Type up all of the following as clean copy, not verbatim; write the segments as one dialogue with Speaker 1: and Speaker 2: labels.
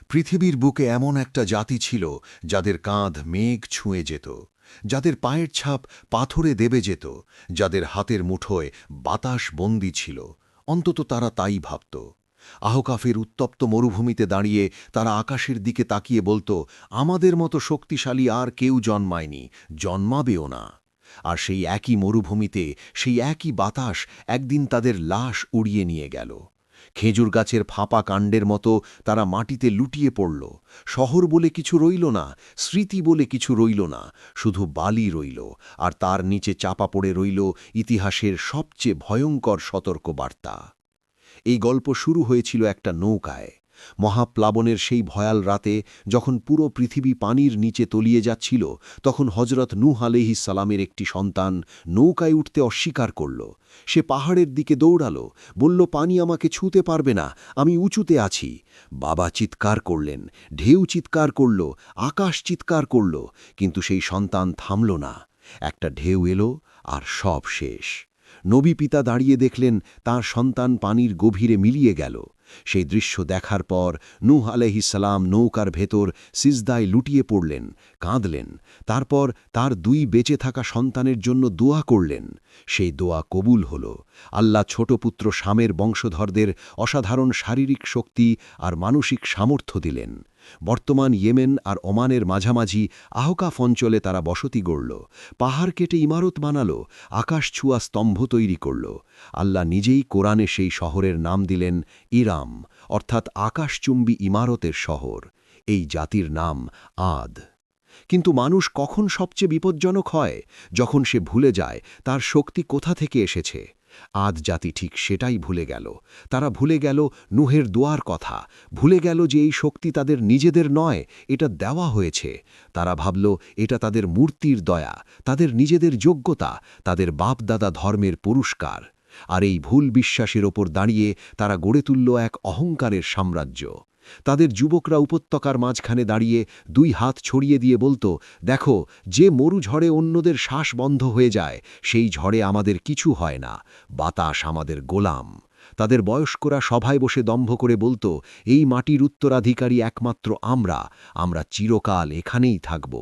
Speaker 1: পৃথিবীর বুকে এমন একটা জাতি ছিল যাদের কাঁধ মেঘ ছুঁয়ে যেত, যাদের পায়ের ছাপ পাথরে দেবে যেত, যাদের হাতের মুঠোয় বাতাস বন্দী ছিল। অন্তত তারা তাই ভাবত। আহকাফের উত্তপ্ত মরুভূমিতে দাঁড়িয়ে তারা আকাশের দিকে তাকিয়ে বলত, আমাদের মতো শক্তিশালী আর কেউ জন্মায়নি, জন্মাবেও না। আর সেই একই মরুভূমিতে সেই একই বাতাস একদিন তাদের লাশ উড়িয়ে নিয়ে গেল। খেজুর গাছের ফাঁপা কাণ্ডের মতো তারা মাটিতে লুটিয়ে পড়ল। শহর বলে কিছু রইল না, স্মৃতি বলে কিছু রইল না, শুধু বালি রইল, আর তার নিচে চাপা পড়ে রইল ইতিহাসের সবচেয়ে ভয়ঙ্কর সতর্কবার্তা। এই গল্প শুরু হয়েছিল একটা নৌকায়। মহাপ্লাবনের সেই ভয়াল রাতে যখন পুরো পৃথিবী পানির নিচে তলিয়ে যাচ্ছিল, তখন হজরত নূহ আলাইহিস সালামের একটি সন্তান নৌকায় উঠতে অস্বীকার করল। সে পাহাড়ের দিকে দৌড়াল, বলল, পানি আমাকে ছুঁতে পারবে না, আমি উঁচুতে আছি। বাবা চিৎকার করলেন, ঢেউ চিৎকার করল, আকাশ চিৎকার করল, কিন্তু সেই সন্তান থামল না। একটা ঢেউ এলো আর সব শেষ। নবী পিতা দাঁড়িয়ে দেখলেন তাঁর সন্তান পানির গভীরে মিলিয়ে গেল। সেই দৃশ্য দেখার পর নূহ আলাইহিস সালাম নৌকার ভেতর সিজদায় লুটিয়ে পড়লেন, কাঁদলেন। তারপর তার দুই বেঁচে থাকা সন্তানের জন্য দোয়া করলেন। সেই দোয়া কবুল হল। আল্লাহ ছোট পুত্র শামের বংশধরদের অসাধারণ শারীরিক শক্তি আর মানসিক সামর্থ্য দিলেন। বর্তমান ইয়েমেন আর ওমানের মাঝামাঝি আহকাফ অঞ্চলে তারা বসতি গড়ল, পাহাড় কেটে ইমারত বানাল, আকাশ ছুঁয়া স্তম্ভ তৈরি করল। আল্লাহ নিজেই কোরআনে সেই শহরের নাম দিলেন ইরাম, অর্থাৎ আকাশচুম্বী ইমারতের শহর। এই জাতির নাম আদ। কিন্তু মানুষ কখন সবচেয়ে বিপজ্জনক হয়? যখন সে ভুলে যায় তার শক্তি কোথা থেকে এসেছে। আদ জাতি ঠিক সেটাই ভুলে গেল। তারা ভুলে গেল নূহের দোয়ার কথা, ভুলে গেল যে এই শক্তি তাদের নিজেদের নয়, এটা দেওয়া হয়েছে। তারা ভাবল এটা তাদের মূর্তির দয়া, তাদের নিজেদের যোগ্যতা, তাদের বাপদাদা ধর্মের পুরস্কার। আর এই ভুল বিশ্বাসের ওপর দাঁড়িয়ে তারা গড়ে তুলল এক অহংকারের সাম্রাজ্য। তাদের যুবকরা উপত্যকার মাঝখানে দাঁড়িয়ে দুই হাত ছড়িয়ে দিয়ে বলতো, দেখো, যে মরু ঝড়ে অন্যদের শ্বাস বন্ধ হয়ে যায়, সেই ঝড়ে আমাদের কিছু হয় না, বাতাস আমাদের গোলাম। তাদের বয়স্করা সভায় বসে দম্ভ করে বলতো, এই মাটির উত্তরাধিকারী একমাত্র আমরা চিরকাল এখানেই থাকব।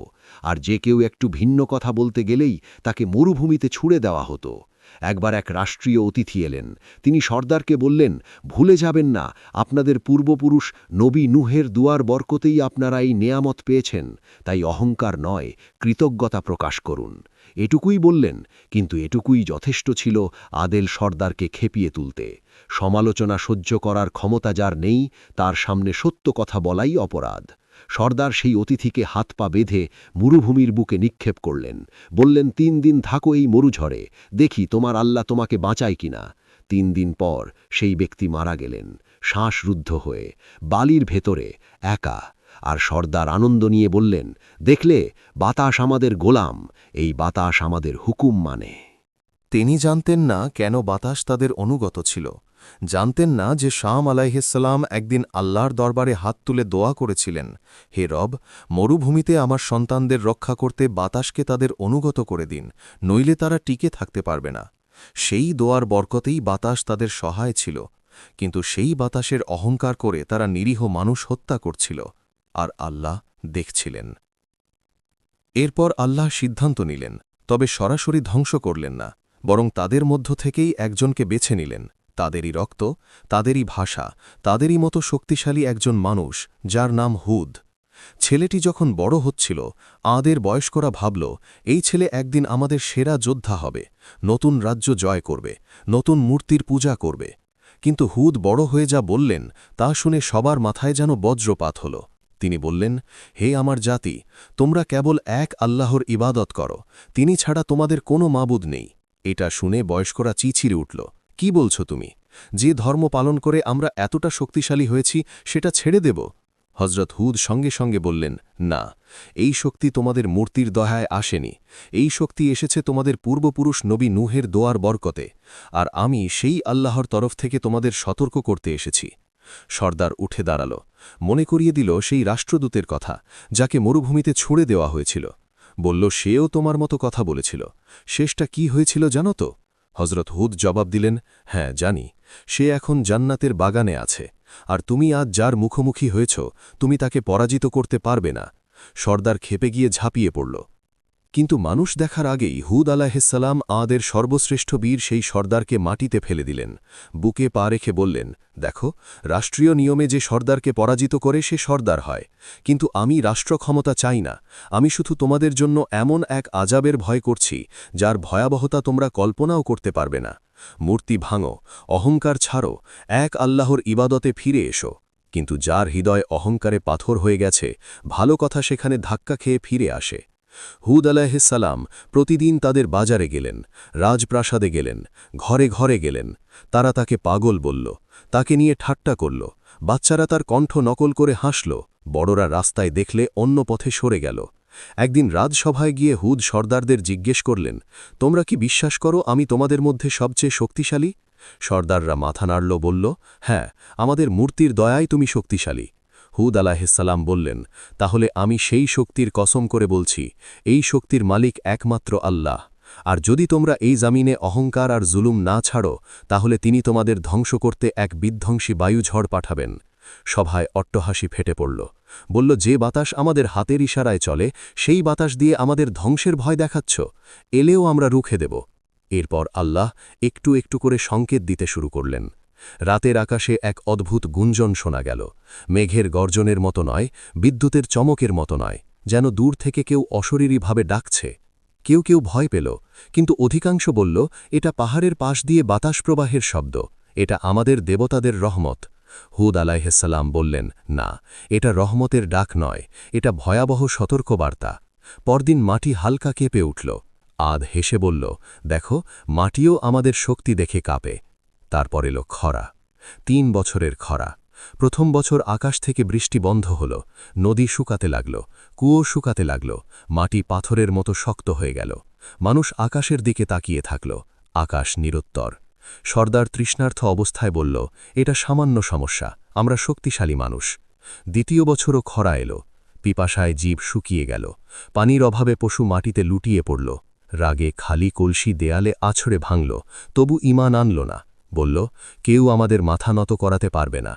Speaker 1: আর যে কেউ একটু ভিন্ন কথা বলতে গেলেই তাকে মরুভূমিতে ছুড়ে দেওয়া হতো। একবার এক রাষ্ট্রীয় অতিথি এলেন। তিনি সর্দারকে বললেন, ভুলে যাবেন না, আপনাদের পূর্বপুরুষ নবী নূহের দুয়ার বরকতেই আপনারা এই নেয়ামত পেয়েছেন, তাই অহংকার নয়, কৃতজ্ঞতা প্রকাশ করুন। এটুকুই বললেন, কিন্তু এটুকুই যথেষ্ট ছিল আদেল সর্দারকে খেপিয়ে তুলতে। সমালোচনা সহ্য করার ক্ষমতা যার নেই, তার সামনে সত্য কথা বলাই অপরাধ। সর্দার সেই অতিথিকে হাত পা বেঁধে মরুভূমির বুকে নিক্ষেপ করলেন। বললেন, ৩ দিন থাকো এই মরুঝড়ে, দেখি তোমার আল্লাহ তোমাকে বাঁচায় কিনা। ৩ দিন পর সেই ব্যক্তি মারা গেলেন, শ্বাসরুদ্ধ হয়ে, বালির ভেতরে, একা। আর সর্দার আনন্দ নিয়ে বললেন, দেখলে, বাতাস আমাদের গোলাম, এই বাতাস আমাদের হুকুম মানে।
Speaker 2: তিনি জানতেন না কেন বাতাস তাদের অনুগত ছিল। জানতেন না যে শাম আলাইহিসসালাম একদিন আল্লাহর দরবারে হাত তুলে দোয়া করেছিলেন, হে রব, মরুভূমিতে আমার সন্তানদের রক্ষা করতে বাতাসকে তাদের অনুগত করে দিন, নইলে তারা টিকে থাকতে পারবে না। সেই দোয়ার বরকতেই বাতাস তাদের সহায় ছিল। কিন্তু সেই বাতাসের অহংকার করে তারা নিরীহ মানুষ হত্যা করছিল, আর আল্লাহ দেখছিলেন। এরপর আল্লাহ সিদ্ধান্ত নিলেন, তবে সরাসরি ধ্বংস করলেন না, বরং তাদের মধ্য থেকেই একজনকে বেছে নিলেন। তাদেরই রক্ত, তাদেরই ভাষা, তাদেরই মতো শক্তিশালী একজন মানুষ, যার নাম হুদ। ছেলেটি যখন বড় হচ্ছিল, আদের বয়স্করা ভাবল, এই ছেলে একদিন আমাদের সেরা যোদ্ধা হবে, নতুন রাজ্য জয় করবে, নতুন মূর্তির পূজা করবে। কিন্তু হুদ বড় হয়ে যা বললেন তা শুনে সবার মাথায় যেন বজ্রপাত হল। তিনি বললেন, হে আমার জাতি, তোমরা কেবল এক আল্লাহর ইবাদত করো, তিনি ছাড়া তোমাদের কোনো মাবুদ নেই। এটা শুনে বয়স্করা চিচিরে উঠল, কি বলছো তুমি? যে ধর্ম পালন করে আমরা এতটা শক্তিশালী হয়েছি, সেটা ছেড়ে দেব? হজরত হুদ সঙ্গে সঙ্গে বললেন, না, এই শক্তি তোমাদের মূর্তির দয়ায় আসেনি, এই শক্তি এসেছে তোমাদের পূর্বপুরুষ নবী নূহের দোয়ার বরকতে, আর আমি সেই আল্লাহর তরফ থেকে তোমাদের সতর্ক করতে এসেছি। সর্দার উঠে দাঁড়াল, মনে করিয়ে দিল সেই রাষ্ট্রদূতের কথা, যাকে মরুভূমিতে ছুঁড়ে দেওয়া হয়েছিল। বলল, সেও তোমার মতো কথা বলেছিল। শেষটা কি হয়েছিল জানো তো? হজরত হুদ জবাব দিলেন, হ্যাঁ জানি, সে এখন জান্নাতের বাগানে আছে, আর তুমি আজ যার মুখোমুখি হয়েছ তুমি তাকে পরাজিত করতে পারবে না। সর্দার ক্ষেপে গিয়ে ঝাঁপিয়ে পড়ল। কিন্তু মানুষ দেখার আগেই হুদ আলাইহিসসালাম আদের সর্বশ্রেষ্ঠ বীর সেই সর্দারকে মাটিতে ফেলে দিলেন। বুকে পা রেখে বললেন, দেখো, রাষ্ট্রীয় নিয়মে যে সর্দারকে পরাজিত করে সে সর্দার হয়, কিন্তু আমি রাষ্ট্র ক্ষমতা চাই না। আমি শুধু তোমাদের জন্য এমন এক আজাবের ভয় করছি যার ভয়াবহতা তোমরা কল্পনাও করতে পারবে না। মূর্তি ভাঙো, অহংকার ছাড়ো, এক আল্লাহর ইবাদতে ফিরে এসো। কিন্তু যার হৃদয় অহংকারে পাথর হয়ে গেছে, ভালো কথা সেখানে ধাক্কা খেয়ে ফিরে আসে। হুদ আলাইহিসসালাম প্রতিদিন তাদের বাজারে গেলেন, রাজপ্রাসাদে গেলেন, ঘরে ঘরে গেলেন। তারা তাকে পাগল বলল, তাকে নিয়ে ঠাট্টা করল, বাচ্চারা তার কণ্ঠ নকল করে হাসল, বড়রা রাস্তায় দেখলে অন্য পথে সরে গেল। একদিন রাজসভায় গিয়ে হুদ সর্দারদের জিজ্ঞেস করলেন, তোমরা কি বিশ্বাস করো আমি তোমাদের মধ্যে সবচেয়ে শক্তিশালী? সর্দাররা মাথা নাড়ল, বলল, হ্যাঁ, আমাদের মূর্তির দয়ায় তুমি শক্তিশালী। হুদ আলাইহিসসালাম বললেন, তাহলে আমি সেই শক্তির কসম করে বলছি, এই শক্তির মালিক একমাত্র আল্লাহ। আর যদি তোমরা এই জামিনে অহংকার আর জুলুম না ছাড়ো, তাহলে তিনি তোমাদের ধ্বংস করতে এক বিধ্বংসী বায়ুঝড় পাঠাবেন। সভায় অট্টহাসি ফেটে পড়ল। বলল, যে বাতাস আমাদের হাতের ইশারায় চলে, সেই বাতাস দিয়ে আমাদের ধ্বংসের ভয় দেখাচ্ছ? এলেও আমরা রুখে দেব। এরপর আল্লাহ একটু একটু করে সংকেত দিতে শুরু করলেন। রাতের আকাশে এক অদ্ভুত গুঞ্জন শোনা গেল। মেঘের গর্জনের মতো নয়, বিদ্যুতের চমকের মতো নয়, যেন দূর থেকে কেউ অশরীরীভাবে ডাকছে। কেউ কেউ ভয় পেল, কিন্তু অধিকাংশ বলল, এটা পাহাড়ের পাশ দিয়ে বাতাস প্রবাহের শব্দ, এটা আমাদের দেবতাদের রহমত। হুদ আলাইহিসসালাম বললেন, না, এটা রহমতের ডাক নয়, এটা ভয়াবহ সতর্কবার্তা। পরদিন মাটি হালকা কেঁপে উঠল। আদ হেসে বলল, দেখো, মাটিও আমাদের শক্তি দেখে কাঁপে। তারপর এলো খরা। ৩ বছরের খরা। প্রথম বছর আকাশ থেকে বৃষ্টি বন্ধ হল, নদী শুকাতে লাগল, কুয়ো শুকাতে লাগল, মাটি পাথরের মতো শক্ত হয়ে গেল। মানুষ আকাশের দিকে তাকিয়ে থাকল, আকাশ নিরুত্তর। সর্দার তৃষ্ণার্থ অবস্থায় বলল, এটা সামান্য সমস্যা, আমরা শক্তিশালী মানুষ। দ্বিতীয় বছরও খরা এলো। পিপাসায় জীব শুকিয়ে গেল, পানির অভাবে পশু মাটিতে লুটিয়ে পড়ল। রাগে খালি কলসি দেয়ালে আছড়ে ভাঙল, তবু ঈমান আনল না। বলল, কেউ আমাদের মাথা নত করাতে পারবে না।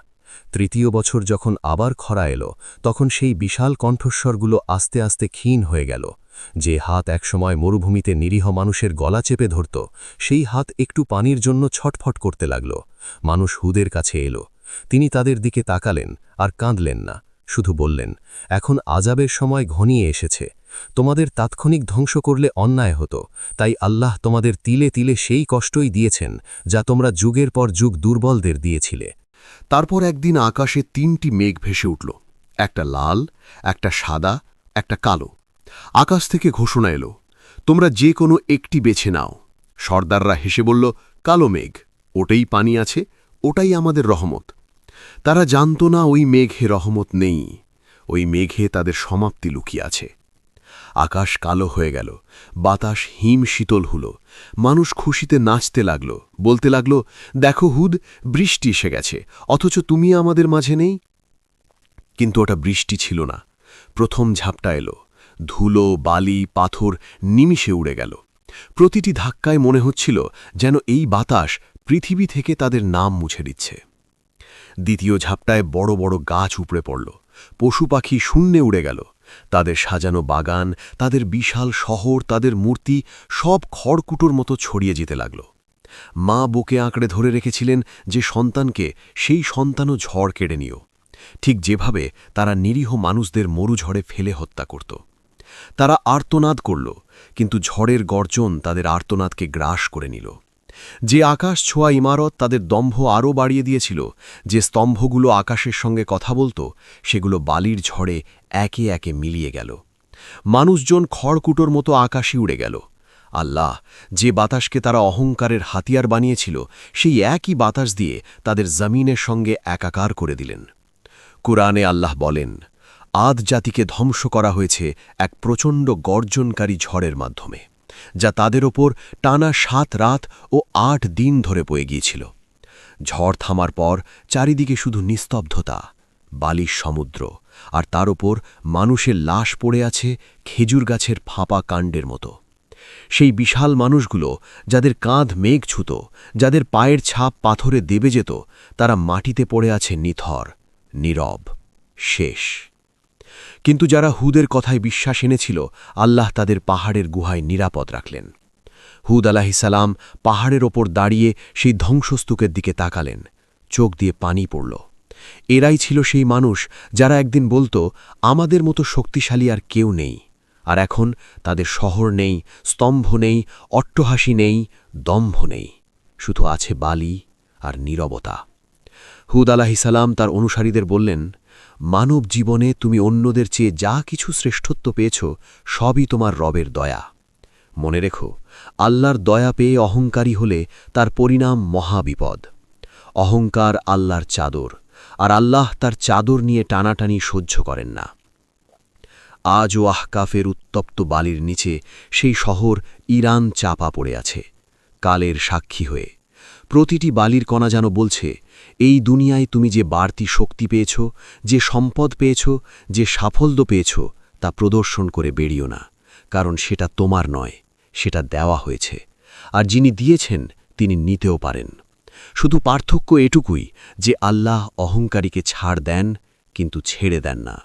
Speaker 2: তৃতীয় বছর যখন আবার খরা এলো, তখন সেই বিশাল কণ্ঠস্বরগুলো আস্তে আস্তে ক্ষীণ হয়ে গেল। যে হাত একসময় মরুভূমিতে নিরীহ মানুষের গলা চেপে ধরত, সেই হাত একটু পানির জন্য ছটফট করতে লাগল। মানুষ হুদের কাছে এলো। তিনি তাদের দিকে তাকালেন আর কাঁদলেন না, শুধু বললেন, এখন আযাবের সময় ঘনিয়ে এসেছে। তোমাদের তাৎক্ষণিক ধ্বংস করলে অন্যায় হতো, তাই আল্লাহ তোমাদের তিলে তিলে সেই কষ্টই দিয়েছেন যা তোমরা যুগের পর যুগ দুর্বলদের দিয়েছিলে।
Speaker 1: তারপর একদিন আকাশে ৩টি মেঘ ভেসে উঠল, একটা লাল, একটা সাদা, একটা কালো। আকাশ থেকে ঘোষণা এলো, তোমরা যে কোনো একটি বেছে নাও। সর্দাররা হেসে বলল, কালো মেঘ, ওটাই পানি আছে, ওটাই আমাদের রহমত। তারা জানত না ওই মেঘে রহমত নেই, ওই মেঘে তাদের সমাপ্তি লুকিয়ে আছে। আকাশ কালো হয়ে গেল, বাতাস হিম শীতল হল। মানুষ খুশিতে নাচতে লাগল, বলতে লাগল, দেখো হুদ, বৃষ্টি এসে গেছে, অথচ তুমি আমাদের মাঝে নেই। কিন্তু ওটা বৃষ্টি ছিল না। প্রথম ঝাপটা এলো, ধুলো, বালি, পাথর নিমিষে উড়ে গেল। প্রতিটি ধাক্কায় মনে হচ্ছিল যেন এই বাতাস পৃথিবী থেকে তাদের নাম মুছে দিচ্ছে। দ্বিতীয় ঝাপটায় বড় বড় গাছ উপড়ে পড়ল, পশু পাখি শূন্যে উড়ে গেল। তাদের সাজানো বাগান, তাদের বিশাল শহর, তাদের মূর্তি সব খড়কুটোর মতো ছড়িয়ে যেতে লাগল। মা বুকে আঁকড়ে ধরে রেখেছিলেন যে সন্তানকে, সেই সন্তানও ঝড় কেড়ে নিও, ঠিক যেভাবে তারা নিরীহ মানুষদের মরুঝড়ে ফেলে হত্যা করত। তারা আর্তনাদ করল, কিন্তু ঝড়ের গর্জন তাদের আর্তনাদকে গ্রাস করে নিল। যে আকাশ ছোঁয়া ইমারত তাদের দম্ভ আরও বাড়িয়ে দিয়েছিল, যে স্তম্ভগুলো আকাশের সঙ্গে কথা বলত, সেগুলো বালির ঝড়ে একে একে মিলিয়ে গেল। মানুষজন খড়কুটোর মতো আকাশে উড়ে গেল। আল্লাহ যে বাতাসকে তারা অহংকারের হাতিয়ার বানিয়েছিল, সেই একই বাতাস দিয়ে তাদের জমিনের সঙ্গে একাকার করে দিলেন। কুরআনে আল্লাহ বলেন, আদ জাতিকে ধ্বংস করা হয়েছে এক প্রচণ্ড গর্জনকারী ঝড়ের মাধ্যমে, যা তাদের ওপর টানা ৭ রাত ও ৮ দিন ধরে বয়ে গিয়েছিল। ঝড় থামার পর চারিদিকে শুধু নিস্তব্ধতা, বালির সমুদ্র, আর তার ওপর মানুষের লাশ পড়ে আছে খেজুর গাছের ফাঁপা কাণ্ডের মতো।
Speaker 2: সেই বিশাল মানুষগুলো যাদের কাঁধ মেঘ ছুত, যাদের পায়ের ছাপ পাথরে দেবে যেত, তারা মাটিতে পড়ে আছে নিথর, নীরব, শেষ। কিন্তু যারা হুদের কথায় বিশ্বাস এনেছিল, আল্লাহ তাদের পাহাড়ের গুহায় নিরাপদ রাখলেন। হুদ আলাহিসাল্লাম পাহাড়ের ওপর দাঁড়িয়ে সেই ধ্বংসস্তূপের দিকে তাকালেন, চোখ দিয়ে পানি পড়ল। এরাই ছিল সেই মানুষ যারা একদিন বলতো, আমাদের মতো শক্তিশালী আর কেউ নেই। আর এখন তাদের শহর নেই, স্তম্ভ নেই, অট্টহাসি নেই, দম্ভ নেই, শুধু আছে বালি আর নীরবতা। হুদ আলাহিসাল্লাম তার অনুসারীদের বললেন, মানব জীবনে তুমি অন্যদের চেয়ে যা কিছু শ্রেষ্ঠত্ব পেয়েছ, সবই তোমার রবের দয়া। মনে রেখো, আল্লাহর দয়া পেয়ে অহংকারী হলে তার পরিণাম মহাবিপদ। অহংকার আল্লাহর চাদর, আর আল্লাহ তার চাদর নিয়ে টানাটানি সহ্য করেন না। আজও আহকাফের উত্তপ্ত বালির নিচে সেই শহর ইরান চাপা পড়ে আছে, কালের সাক্ষী হয়ে। প্রতিটি বালির কণা যেন বলছে, এই দুনিয়ায় তুমি যে বাড়তি শক্তি পেয়েছ, যে সম্পদ পেয়েছ, যে সাফল্য পেয়েছ, তা প্রদর্শন করে বেরিও না, কারণ সেটা তোমার নয়, সেটা দেওয়া হয়েছে। আর যিনি দিয়েছেন তিনি নিতেও পারেন। শুধু পার্থক্য এটুকুই যে আল্লাহ অহংকারীকে ছাড় দেন, কিন্তু ছেড়ে দেন না।